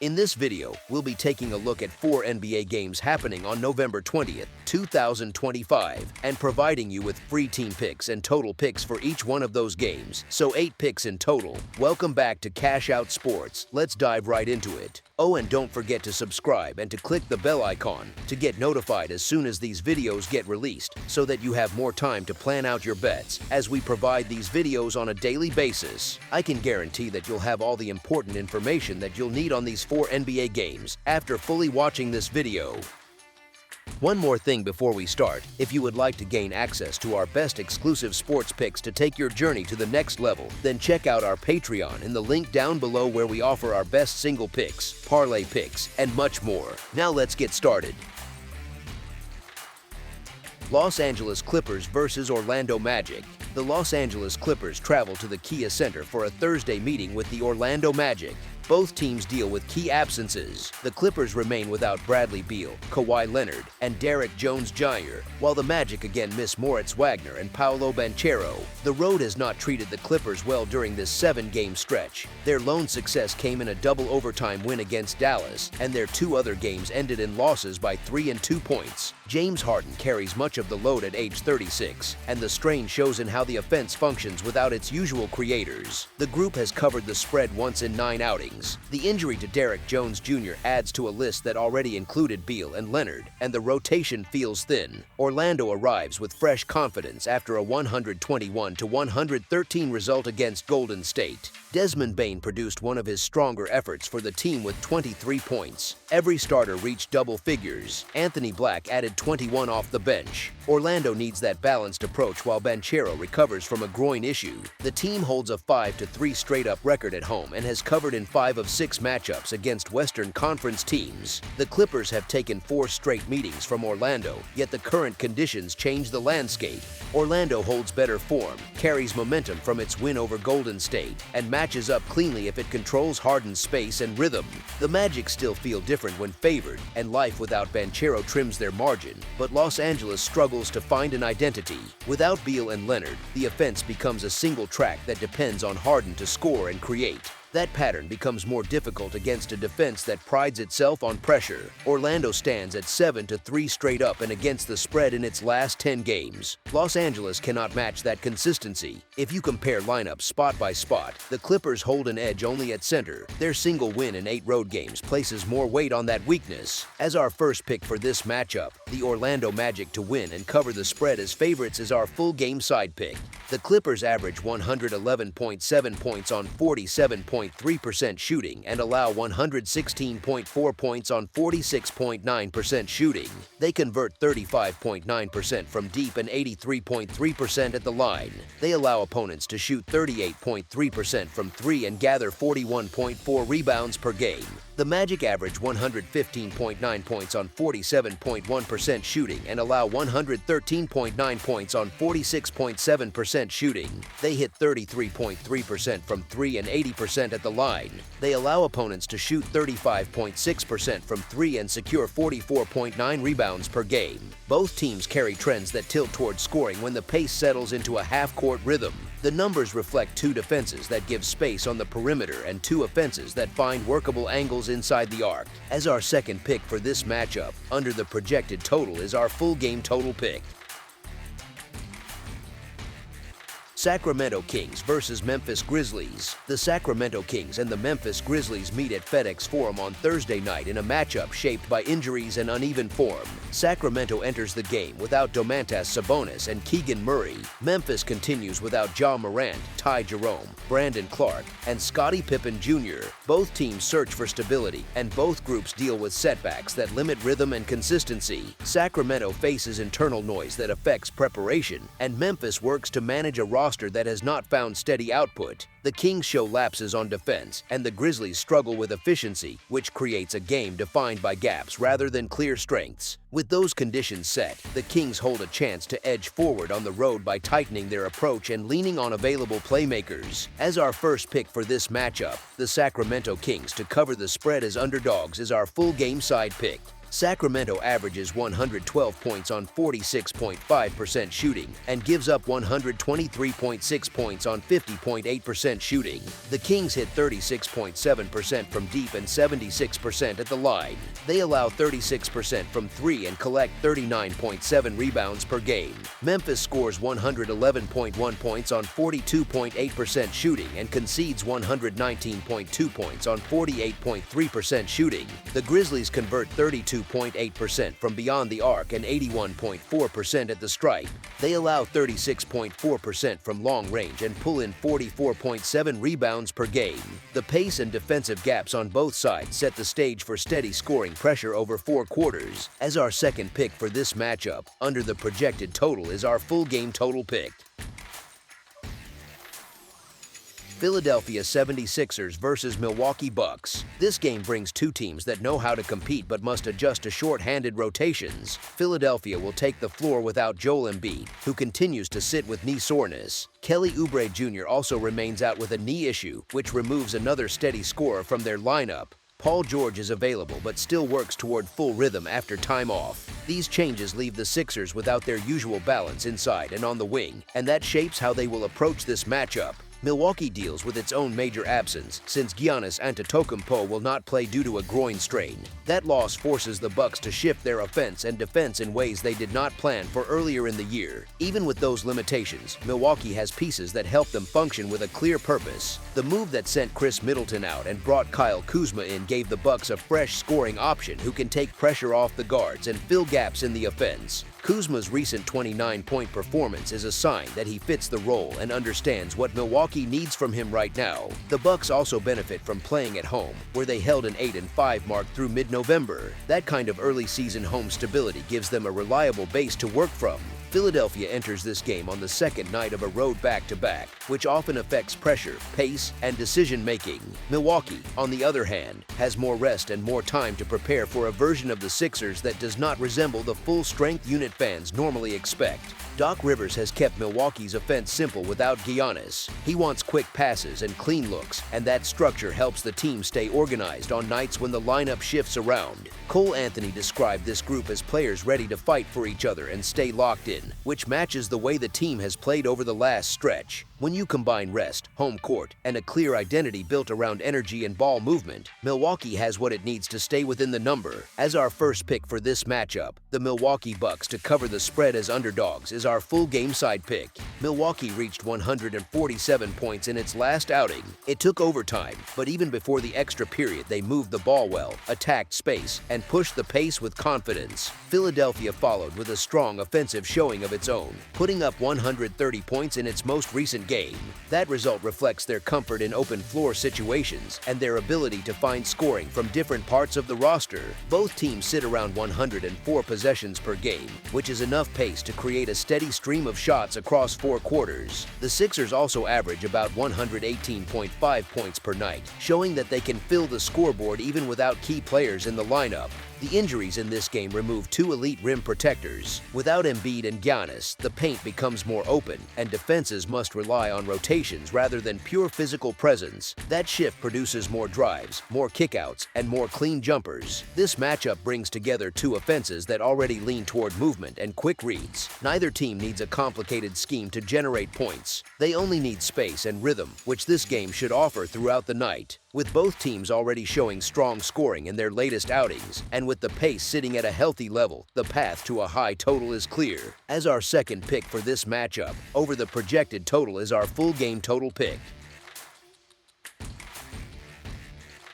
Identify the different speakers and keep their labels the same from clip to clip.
Speaker 1: In this video, we'll be taking a look at 4 NBA games happening on November 20th, 2025, and providing you with free team picks and total picks for each one of those games, so 8 picks in total. Welcome back to Cash Out Sports. Let's dive right into it. Oh, and don't forget to subscribe and to click the bell icon to get notified as soon as these videos get released, so that you have more time to plan out your bets as we provide these videos on a daily basis. I can guarantee that you'll have all the important information that you'll need on these 4 NBA games after fully watching this video. One more thing before we start, if you would like to gain access to our best exclusive sports picks to take your journey to the next level, then check out our Patreon in the link down below, where we offer our best single picks, parlay picks, and much more. Now let's get started. Los Angeles Clippers versus Orlando Magic. The Los Angeles Clippers travel to the Kia Center for a Thursday meeting with the Orlando Magic. Both teams deal with key absences. The Clippers remain without Bradley Beal, Kawhi Leonard, and Derek Jones Jr., while the Magic again miss Moritz Wagner and Paolo Banchero. The road has not treated the Clippers well during this 7-game stretch. Their lone success came in a double overtime win against Dallas, and their 2 other games ended in losses by 3 and 2 points. James Harden carries much of the load at age 36, and the strain shows in how the offense functions without its usual creators. The group has covered the spread once in 9 outings. The injury to Derek Jones Jr. adds to a list that already included Beal and Leonard, and the rotation feels thin. Orlando arrives with fresh confidence after a 121-113 result against Golden State. Desmond Bane produced one of his stronger efforts for the team with 23 points. Every starter reached double figures. Anthony Black added 21 off the bench. Orlando needs that balanced approach while Banchero recovers from a groin issue. The team holds a 5-3 straight-up record at home and has covered in 5 of 6 matchups against Western Conference teams. The Clippers have taken 4 straight meetings from Orlando, yet the current conditions change the landscape. Orlando holds better form, carries momentum from its win over Golden State, and matches up cleanly if it controls Harden's space and rhythm. The Magic still feel different when favored, and life without Banchero trims their margin, but Los Angeles struggles to find an identity. Without Beal and Leonard, the offense becomes a single track that depends on Harden to score and create. That pattern becomes more difficult against a defense that prides itself on pressure. Orlando stands at 7-3 straight up and against the spread in its last 10 games. Los Angeles cannot match that consistency. If you compare lineups spot by spot, the Clippers hold an edge only at center. Their single win in 8 road games places more weight on that weakness. As our first pick for this matchup, the Orlando Magic to win and cover the spread as favorites is our full game side pick. The Clippers average 111.7 points on 47.3% shooting and allow 116.4 points on 46.9% shooting. They convert 35.9% from deep and 83.3% at the line. They allow opponents to shoot 38.3% from 3 and gather 41.4 rebounds per game. The Magic average 115.9 points on 47.1% shooting and allow 113.9 points on 46.7% shooting. They hit 33.3% from 3 and 80% at the line. They allow opponents to shoot 35.6% from 3 and secure 44.9 rebounds per game. Both teams carry trends that tilt toward scoring when the pace settles into a half-court rhythm. The numbers reflect 2 defenses that give space on the perimeter and 2 offenses that find workable angles inside the arc. As our second pick for this matchup, under the projected total is our full game total pick. Sacramento Kings versus Memphis Grizzlies. The Sacramento Kings and the Memphis Grizzlies meet at FedEx Forum on Thursday night in a matchup shaped by injuries and uneven form. Sacramento enters the game without Domantas Sabonis and Keegan Murray. Memphis continues without Ja Morant, Ty Jerome, Brandon Clark, and Scottie Pippen Jr. Both teams search for stability, and both groups deal with setbacks that limit rhythm and consistency. Sacramento faces internal noise that affects preparation, and Memphis works to manage a roster that has not found steady output. The Kings show lapses on defense, and the Grizzlies struggle with efficiency, which creates a game defined by gaps rather than clear strengths. With those conditions set, the Kings hold a chance to edge forward on the road by tightening their approach and leaning on available playmakers. As our first pick for this matchup, the Sacramento Kings to cover the spread as underdogs is our full game side pick. Sacramento averages 112 points on 46.5% shooting and gives up 123.6 points on 50.8% shooting. The Kings hit 36.7% from deep and 76% at the line. They allow 36% from three and collect 39.7 rebounds per game. Memphis scores 111.1 points on 42.8% shooting and concedes 119.2 points on 48.3% shooting. The Grizzlies convert 32.8% from beyond the arc and 81.4% at the stripe. They allow 36.4% from long range and pull in 44.7 rebounds per game. The pace and defensive gaps on both sides set the stage for steady scoring pressure over 4 quarters. As our second pick for this matchup, under the projected total is our full game total pick. Philadelphia 76ers versus Milwaukee Bucks. This game brings two teams that know how to compete but must adjust to short-handed rotations. Philadelphia will take the floor without Joel Embiid, who continues to sit with knee soreness. Kelly Oubre Jr. also remains out with a knee issue, which removes another steady scorer from their lineup. Paul George is available but still works toward full rhythm after time off. These changes leave the Sixers without their usual balance inside and on the wing, and that shapes how they will approach this matchup. Milwaukee deals with its own major absence since Giannis Antetokounmpo will not play due to a groin strain. That loss forces the Bucks to shift their offense and defense in ways they did not plan for earlier in the year. Even with those limitations, Milwaukee has pieces that help them function with a clear purpose. The move that sent Chris Middleton out and brought Kyle Kuzma in gave the Bucks a fresh scoring option who can take pressure off the guards and fill gaps in the offense. Kuzma's recent 29-point performance is a sign that he fits the role and understands what Milwaukee needs from him right now. The Bucks also benefit from playing at home, where they held an 8-5 mark through mid-November. That kind of early-season home stability gives them a reliable base to work from. Philadelphia enters this game on the second night of a road back-to-back, which often affects pressure, pace, and decision-making. Milwaukee, on the other hand, has more rest and more time to prepare for a version of the Sixers that does not resemble the full-strength unit fans normally expect. Doc Rivers has kept Milwaukee's offense simple without Giannis. He wants quick passes and clean looks, and that structure helps the team stay organized on nights when the lineup shifts around. Cole Anthony described this group as players ready to fight for each other and stay locked in, which matches the way the team has played over the last stretch. When you combine rest, home court, and a clear identity built around energy and ball movement, Milwaukee has what it needs to stay within the number. As our first pick for this matchup, the Milwaukee Bucks to cover the spread as underdogs is our full game side pick. Milwaukee reached 147 points in its last outing. It took overtime, but even before the extra period they moved the ball well, attacked space, and pushed the pace with confidence. Philadelphia followed with a strong offensive showing of its own, putting up 130 points in its most recent game. That result reflects their comfort in open floor situations and their ability to find scoring from different parts of the roster. Both teams sit around 104 possessions per game, which is enough pace to create a steady stream of shots across 4 quarters. The Sixers also average about 118.5 points per night, showing that they can fill the scoreboard even without key players in the lineup. The injuries in this game remove 2 elite rim protectors. Without Embiid and Giannis, the paint becomes more open, and defenses must rely on rotations rather than pure physical presence. That shift produces more drives, more kickouts, and more clean jumpers. This matchup brings together 2 offenses that already lean toward movement and quick reads. Neither team needs a complicated scheme to generate points. They only need space and rhythm, which this game should offer throughout the night. With both teams already showing strong scoring in their latest outings, and with the pace sitting at a healthy level, the path to a high total is clear. As our second pick for this matchup, over the projected total is our full game total pick.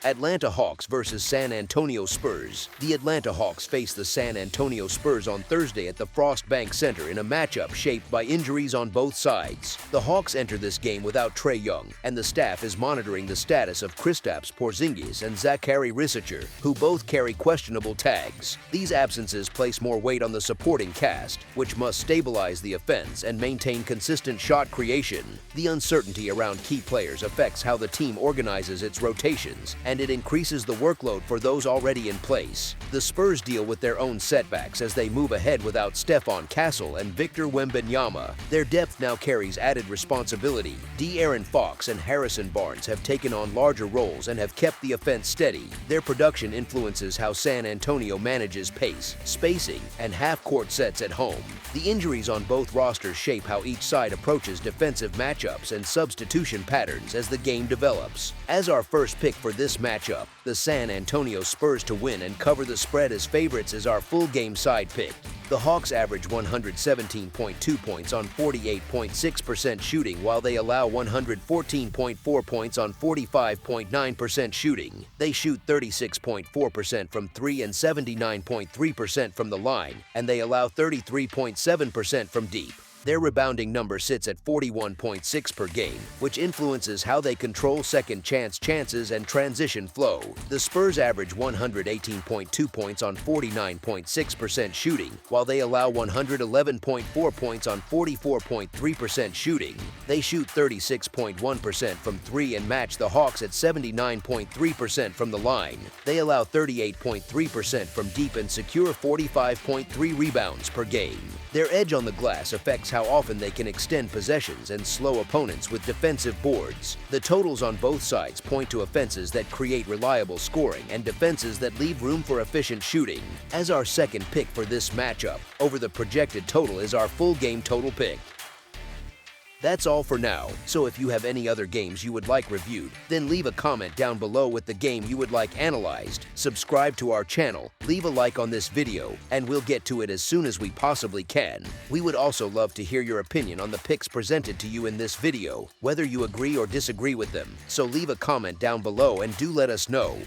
Speaker 1: Atlanta Hawks versus San Antonio Spurs. The Atlanta Hawks face the San Antonio Spurs on Thursday at the Frost Bank Center in a matchup shaped by injuries on both sides. The Hawks enter this game without Trae Young, and the staff is monitoring the status of Kristaps Porzingis and Zaccharie Risacher, who both carry questionable tags. These absences place more weight on the supporting cast, which must stabilize the offense and maintain consistent shot creation. The uncertainty around key players affects how the team organizes its rotations and and it increases the workload for those already in place. The Spurs deal with their own setbacks as they move ahead without Stephon Castle and Victor Wembanyama. Their depth now carries added responsibility. De'Aaron Fox and Harrison Barnes have taken on larger roles and have kept the offense steady. Their production influences how San Antonio manages pace, spacing, and half-court sets at home. The injuries on both rosters shape how each side approaches defensive matchups and substitution patterns as the game develops. As our first pick for this matchup, the San Antonio Spurs to win and cover the spread as favorites is our full game side pick. The Hawks average 117.2 points on 48.6% shooting while they allow 114.4 points on 45.9% shooting. They shoot 36.4% from 3 and 79.3% from the line, and they allow 33.7% from deep. Their rebounding number sits at 41.6 per game, which influences how they control second chance chances and transition flow. The Spurs average 118.2 points on 49.6% shooting, while they allow 111.4 points on 44.3% shooting. They shoot 36.1% from 3 and match the Hawks at 79.3% from the line. They allow 38.3% from deep and secure 45.3 rebounds per game. Their edge on the glass affects how often they can extend possessions and slow opponents with defensive boards. The totals on both sides point to offenses that create reliable scoring and defenses that leave room for efficient shooting. As our second pick for this matchup, over the projected total is our full game total pick. That's all for now, so if you have any other games you would like reviewed, then leave a comment down below with the game you would like analyzed, subscribe to our channel, leave a like on this video, and we'll get to it as soon as we possibly can. We would also love to hear your opinion on the picks presented to you in this video, whether you agree or disagree with them, so leave a comment down below and do let us know.